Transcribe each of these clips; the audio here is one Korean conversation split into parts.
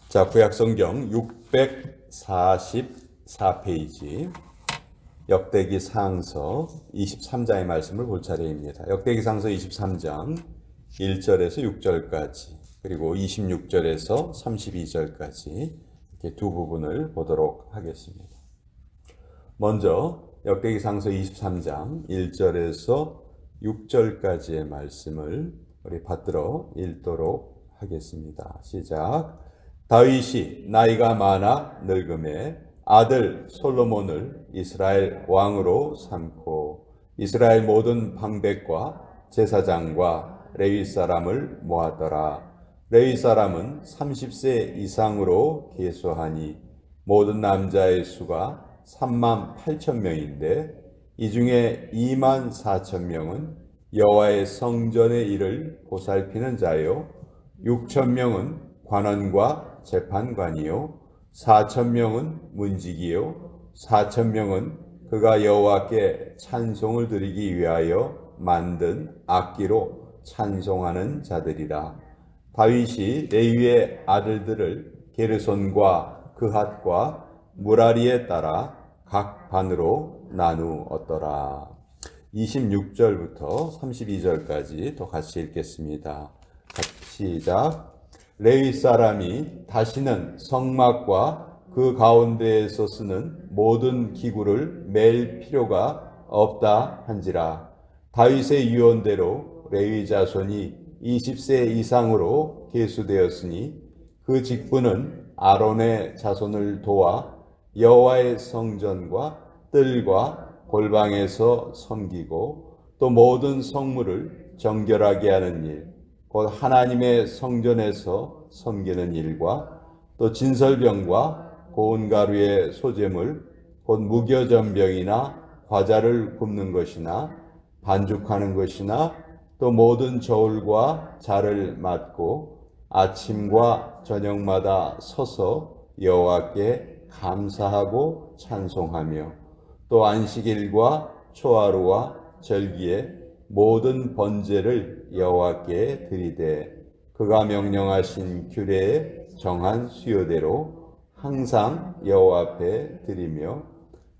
자, 구약성경 644페이지 역대기 상서 23장의 말씀을 볼 차례입니다. 역대기 상서 23장 1절에서 6절까지 그리고 26절에서 32절까지 이렇게 두 부분을 보도록 하겠습니다. 먼저 역대기 상서 23장 1절에서 6절까지의 말씀을 우리 받들어 읽도록 하겠습니다. 시작. 다윗이 나이가 많아 늙음에 아들 솔로몬을 이스라엘 왕으로 삼고 이스라엘 모든 방백과 제사장과 레위 사람을 모았더라. 레위 사람은 30세 이상으로 계수하니 모든 남자의 수가 3만 8천 명인데 이 중에 2만 4천 명은 여호와의 성전의 일을 보살피는 자요 6천 명은 관원과 재판관이요 4천 명은 문지기요 4천 명은 그가 여호와께 찬송을 드리기 위하여 만든 악기로 찬송하는 자들이라. 다윗이 레위의 아들들을 게르손과 그핫과 무라리에 따라 각 반으로 나누었더라. 26절부터 32절까지 또 같이 읽겠습니다. 시작. 레위 사람이 다시는 성막과 그 가운데에서 쓰는 모든 기구를 맬 필요가 없다 한지라. 다윗의 유언대로 레위 자손이 20세 이상으로 계수되었으니 그 직분은 아론의 자손을 도와 여호와의 성전과 뜰과 골방에서 섬기고 또 모든 성물을 정결하게 하는 일, 곧 하나님의 성전에서 섬기는 일과 또 진설병과 고운 가루의 소재물, 곧 무교전병이나 과자를 굽는 것이나 반죽하는 것이나 또 모든 저울과 자를 맡고 아침과 저녁마다 서서 여호와께 감사하고 찬송하며 또 안식일과 초하루와 절기에 모든 번제를 여호와께 드리되 그가 명령하신 규례에 정한 수요대로 항상 여호와 앞에 드리며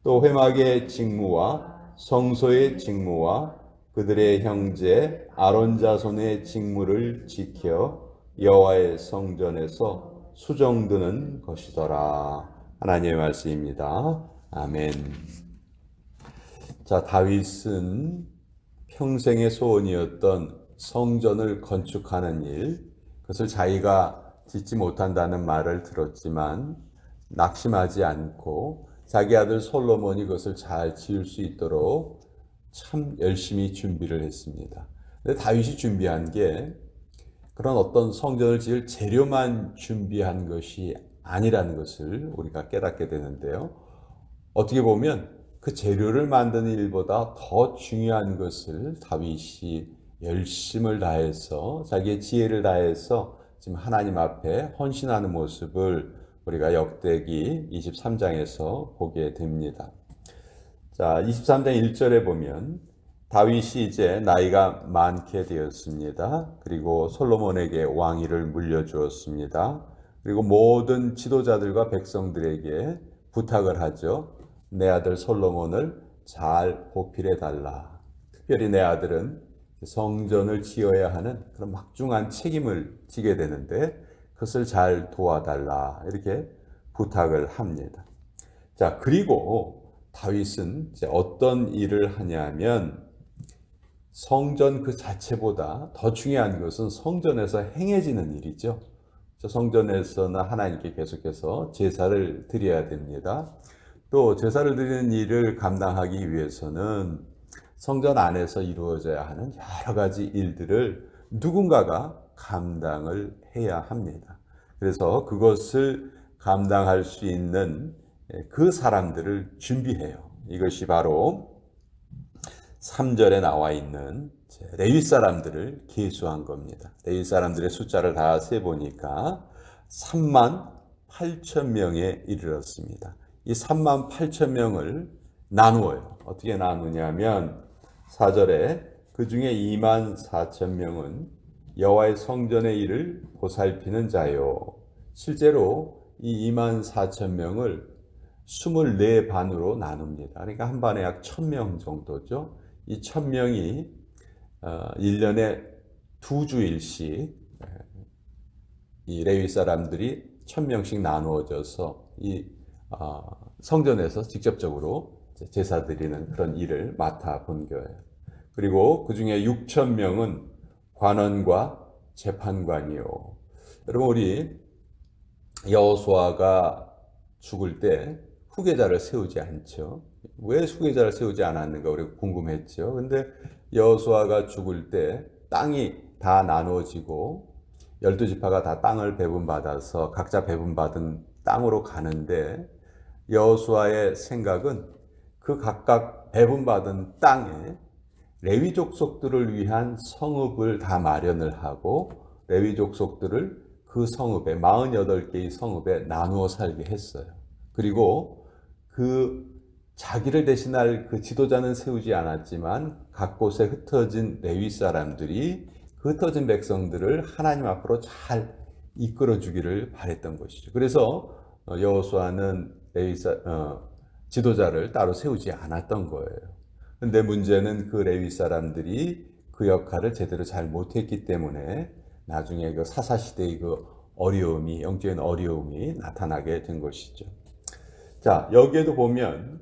또 회막의 직무와 성소의 직무와 그들의 형제 아론 자손의 직무를 지켜 여호와의 성전에서 수정드는 것이더라. 하나님의 말씀입니다. 아멘. 자, 다윗은 평생의 소원이었던 성전을 건축하는 일, 그것을 자기가 짓지 못한다는 말을 들었지만 낙심하지 않고 자기 아들 솔로몬이 그것을 잘 지을 수 있도록 참 열심히 준비를 했습니다. 근데 다윗이 준비한 게 그런 어떤 성전을 지을 재료만 준비한 것이 아니라는 것을 우리가 깨닫게 되는데요. 어떻게 보면 그 재료를 만드는 일보다 더 중요한 것을 다윗이 열심을 다해서 자기의 지혜를 다해서 지금 하나님 앞에 헌신하는 모습을 우리가 역대기 23장에서 보게 됩니다. 자, 23장 1절에 보면 다윗이 이제 나이가 많게 되었습니다. 그리고 솔로몬에게 왕위를 물려주었습니다. 그리고 모든 지도자들과 백성들에게 부탁을 하죠. 내 아들 솔로몬을 잘 보필해 달라. 특별히 내 아들은 성전을 지어야 하는 그런 막중한 책임을 지게 되는데 그것을 잘 도와달라. 이렇게 부탁을 합니다. 자, 그리고 다윗은 이제 어떤 일을 하냐면 성전 그 자체보다 더 중요한 것은 성전에서 행해지는 일이죠. 성전에서는 하나님께 계속해서 제사를 드려야 됩니다. 또 제사를 드리는 일을 감당하기 위해서는 성전 안에서 이루어져야 하는 여러 가지 일들을 누군가가 감당을 해야 합니다. 그래서 그것을 감당할 수 있는 그 사람들을 준비해요. 이것이 바로 3절에 나와 있는 레위 사람들을 계수한 겁니다. 레위 사람들의 숫자를 다 세보니까 3만 8천 명에 이르렀습니다. 이 3만 8천 명을 나누어요. 어떻게 나누냐면 4절에 그 중에 2만 4천 명은 여호와의 성전의 일을 보살피는 자요 실제로 이 2만 4천 명을 24반으로 나눕니다. 그러니까 한 반에 약 1,000명 정도죠. 이 1,000명이 1년에 2주일씩 이 레위 사람들이 1,000명씩 나누어져서 이 성전에서 직접적으로 제사 드리는 그런 일을 맡아 본 거예요. 그리고 그 중에 6,000명은 관원과 재판관이요. 여러분, 우리 여호수아가 죽을 때 후계자를 세우지 않죠. 왜 후계자를 세우지 않았는가 우리가 궁금했죠. 근데 여호수아가 죽을 때 땅이 다 나누어지고 12지파가 다 땅을 배분받아서 각자 배분받은 땅으로 가는데, 여호수아의 생각은 그 각각 배분받은 땅에 레위 족속들을 위한 성읍을 다 마련을 하고 레위 족속들을 그 성읍에 48개의 성읍에 나누어 살게 했어요. 그리고 그 자기를 대신할 그 지도자는 세우지 않았지만 각 곳에 흩어진 레위 사람들이 그 흩어진 백성들을 하나님 앞으로 잘 이끌어 주기를 바랬던 것이죠. 그래서 여호수아는 지도자를 따로 세우지 않았던 거예요. 근데 문제는 그 레위 사람들이 그 역할을 제대로 잘 못했기 때문에 나중에 그 사사시대의 그 어려움이, 영적인 어려움이 나타나게 된 것이죠. 자, 여기에도 보면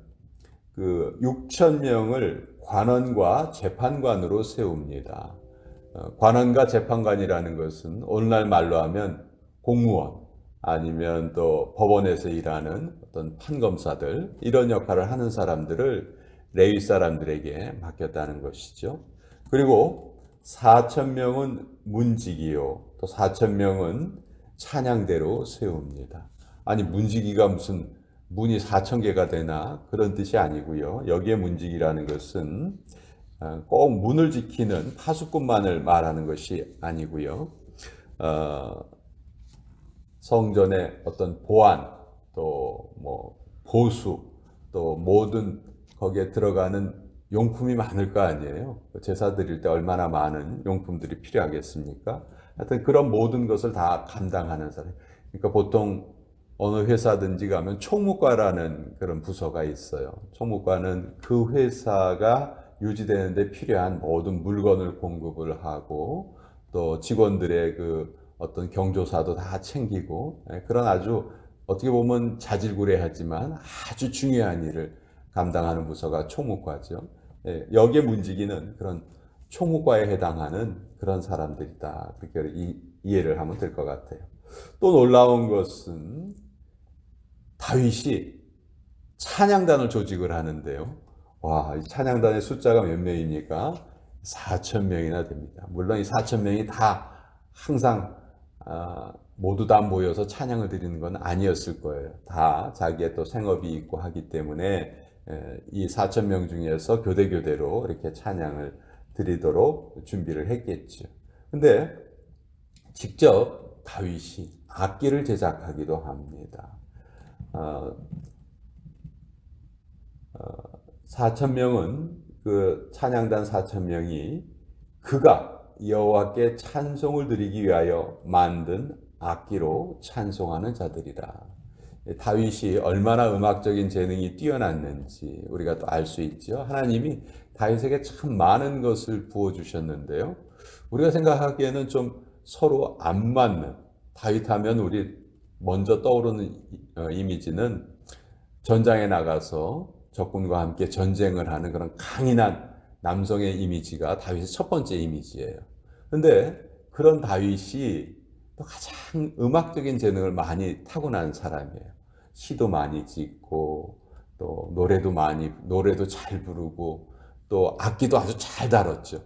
그 6,000명을 관원과 재판관으로 세웁니다. 관원과 재판관이라는 것은 오늘날 말로 하면 공무원, 아니면 또 법원에서 일하는 어떤 판검사들, 이런 역할을 하는 사람들을 레위 사람들에게 맡겼다는 것이죠. 그리고 4,000명은 문지기요, 또 4,000명은 찬양대로 세웁니다. 아니, 문지기가 무슨 문이 4,000개가 되나 그런 뜻이 아니고요. 여기에 문지기라는 것은 꼭 문을 지키는 파수꾼만을 말하는 것이 아니고요. 성전의 어떤 보안, 또 뭐 보수, 또 모든 거기에 들어가는 용품이 많을 거 아니에요. 제사 드릴 때 얼마나 많은 용품들이 필요하겠습니까? 하여튼 그런 모든 것을 다 감당하는 사람. 그러니까 보통 어느 회사든지 가면 총무과라는 그런 부서가 있어요. 총무과는 그 회사가 유지되는데 필요한 모든 물건을 공급을 하고, 또 직원들의 그 어떤 경조사도 다 챙기고, 그런 아주 어떻게 보면 자질구레하지만 아주 중요한 일을 감당하는 부서가 총무과죠. 여기에 문지기는 그런 총무과에 해당하는 그런 사람들이다. 그렇게 이해를 하면 될 것 같아요. 또 놀라운 것은 다윗이 찬양단을 조직을 하는데요. 와, 이 찬양단의 숫자가 몇 명입니까? 4,000명이나 됩니다. 물론 이 4,000명이 다 항상 모두 다 모여서 찬양을 드리는 건 아니었을 거예요. 다 자기의 또 생업이 있고 하기 때문에 이 4,000명 중에서 교대로 이렇게 찬양을 드리도록 준비를 했겠죠. 근데 직접 다윗이 악기를 제작하기도 합니다. 4,000명은 그 찬양단 4,000명이 그가 여호와께 찬송을 드리기 위하여 만든 악기로 찬송하는 자들이라. 다윗이 얼마나 음악적인 재능이 뛰어났는지 우리가 또 알 수 있죠. 하나님이 다윗에게 참 많은 것을 부어주셨는데요. 우리가 생각하기에는 좀 서로 안 맞는, 다윗 하면 우리 먼저 떠오르는 이미지는 전장에 나가서 적군과 함께 전쟁을 하는 그런 강인한 남성의 이미지가 다윗의 첫 번째 이미지예요. 그런데 그런 다윗이 또 가장 음악적인 재능을 많이 타고난 사람이에요. 시도 많이 짓고, 또 노래도 잘 부르고, 또 악기도 아주 잘 다뤘죠.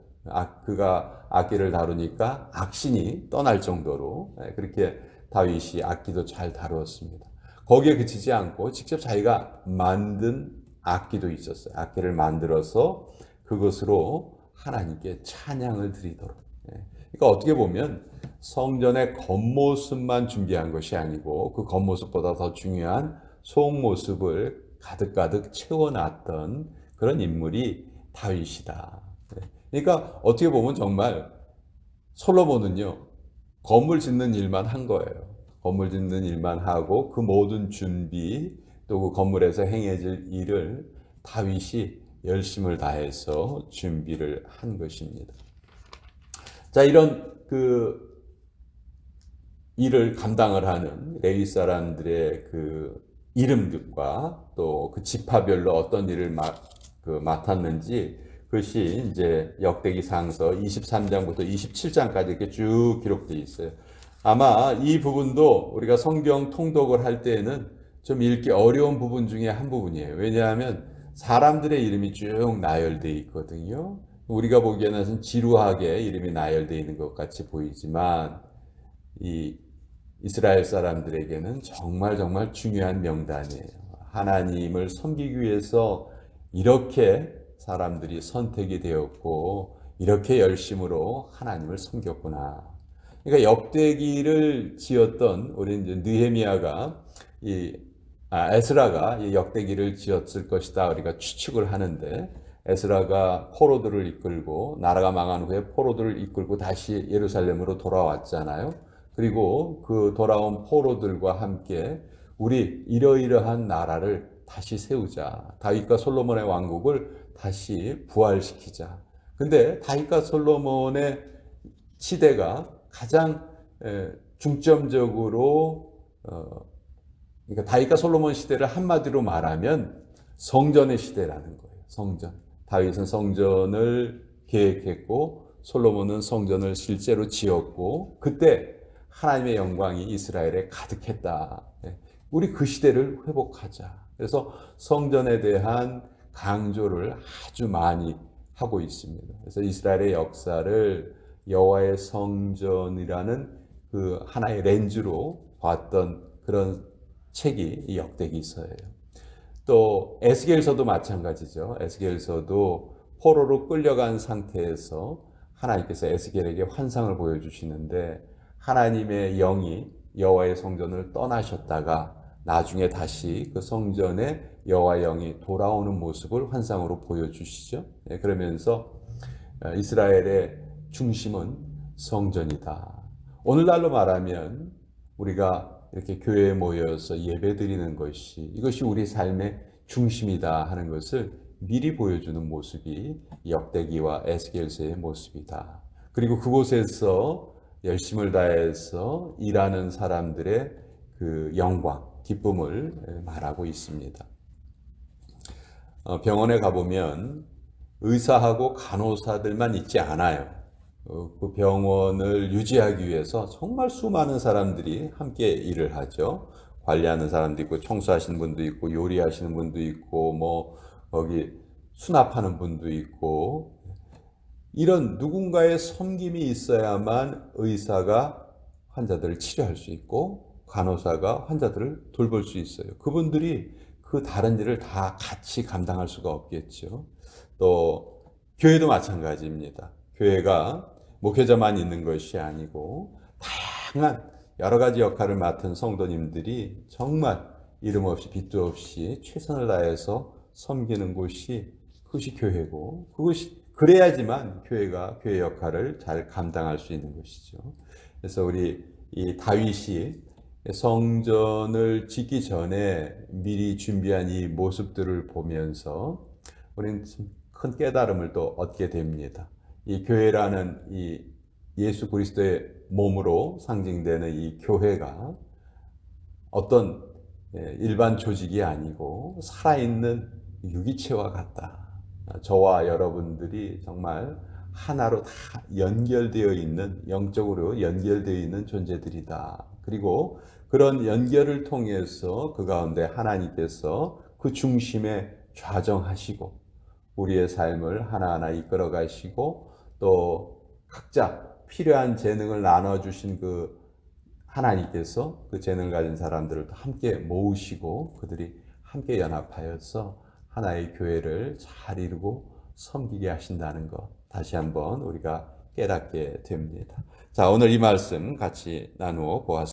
그가 악기를 다루니까 악신이 떠날 정도로 그렇게 다윗이 악기도 잘 다루었습니다. 거기에 그치지 않고 직접 자기가 만든 악기도 있었어요. 악기를 만들어서 그것으로 하나님께 찬양을 드리도록. 그러니까 어떻게 보면 성전의 겉모습만 준비한 것이 아니고 그 겉모습보다 더 중요한 속모습을 가득가득 채워놨던 그런 인물이 다윗이다. 그러니까 어떻게 보면 정말 솔로몬은요, 건물 짓는 일만 한 거예요. 건물 짓는 일만 하고 그 모든 준비 또 그 건물에서 행해질 일을 다윗이 열심을 다해서 준비를 한 것입니다. 자, 이런 그 일을 감당을 하는 레위 사람들의 그 이름들과 또 그 지파별로 어떤 일을 맡았는지 그것이 이제 역대기 상서 23장부터 27장까지 이렇게 쭉 기록되어 있어요. 아마 이 부분도 우리가 성경 통독을 할 때에는 좀 읽기 어려운 부분 중에 한 부분이에요. 왜냐하면 사람들의 이름이 쭉 나열되어 있거든요. 우리가 보기에는 지루하게 이름이 나열되어 있는 것 같이 보이지만 이 이스라엘 사람들에게는 정말 정말 중요한 명단이에요. 하나님을 섬기기 위해서 이렇게 사람들이 선택이 되었고 이렇게 열심으로 하나님을 섬겼구나. 그러니까 역대기를 지었던 우리 이제 느헤미야가 에스라가 이 역대기를 지었을 것이다 우리가 추측을 하는데 에스라가 포로들을 이끌고 나라가 망한 후에 포로들을 이끌고 다시 예루살렘으로 돌아왔잖아요. 그리고 그 돌아온 포로들과 함께 우리 이러이러한 나라를 다시 세우자. 다윗과 솔로몬의 왕국을 다시 부활시키자. 근데 다윗과 솔로몬의 시대가 가장 중점적으로 그러니까 다윗과 솔로몬 시대를 한마디로 말하면 성전의 시대라는 거예요. 성전. 다윗은 성전을 계획했고 솔로몬은 성전을 실제로 지었고 그때 하나님의 영광이 이스라엘에 가득했다. 우리 그 시대를 회복하자. 그래서 성전에 대한 강조를 아주 많이 하고 있습니다. 그래서 이스라엘의 역사를 여호와의 성전이라는 그 하나의 렌즈로 봤던 그런 책이 이 역대기서예요. 또 에스겔서도 마찬가지죠. 에스겔서도 포로로 끌려간 상태에서 하나님께서 에스겔에게 환상을 보여주시는데 하나님의 영이 여호와의 성전을 떠나셨다가 나중에 다시 그 성전에 여호와의 영이 돌아오는 모습을 환상으로 보여주시죠. 그러면서 이스라엘의 중심은 성전이다. 오늘날로 말하면 우리가 이렇게 교회에 모여서 예배드리는 것이 이것이 우리 삶의 중심이다 하는 것을 미리 보여주는 모습이 역대기와 에스겔서의 모습이다. 그리고 그곳에서 열심을 다해서 일하는 사람들의 그 영광, 기쁨을 말하고 있습니다. 병원에 가보면 의사하고 간호사들만 있지 않아요. 그 병원을 유지하기 위해서 정말 수많은 사람들이 함께 일을 하죠. 관리하는 사람도 있고, 청소하시는 분도 있고, 요리하시는 분도 있고, 뭐 거기 수납하는 분도 있고, 이런 누군가의 섬김이 있어야만 의사가 환자들을 치료할 수 있고 간호사가 환자들을 돌볼 수 있어요. 그분들이 그 다른 일을 다 같이 감당할 수가 없겠죠. 또 교회도 마찬가지입니다. 교회가 목회자만 있는 것이 아니고 다양한 여러 가지 역할을 맡은 성도님들이 정말 이름 없이 빚도 없이 최선을 다해서 섬기는 그것이 교회고 그래야지만 교회가 교회 역할을 잘 감당할 수 있는 것이죠. 그래서 우리 이 다윗이 성전을 짓기 전에 미리 준비한 이 모습들을 보면서 우리는 큰 깨달음을 또 얻게 됩니다. 이 교회라는 이 예수 그리스도의 몸으로 상징되는 이 교회가 어떤 일반 조직이 아니고 살아있는 유기체와 같다. 저와 여러분들이 정말 하나로 다 연결되어 있는, 영적으로 연결되어 있는 존재들이다. 그리고 그런 연결을 통해서 그 가운데 하나님께서 그 중심에 좌정하시고 우리의 삶을 하나하나 이끌어 가시고 또 각자 필요한 재능을 나눠주신 그 하나님께서 그 재능을 가진 사람들을 함께 모으시고 그들이 함께 연합하여서 하나의 교회를 잘 이루고 섬기게 하신다는 것 다시 한번 우리가 깨닫게 됩니다. 자, 오늘 이 말씀 같이 나누어 보았습니다.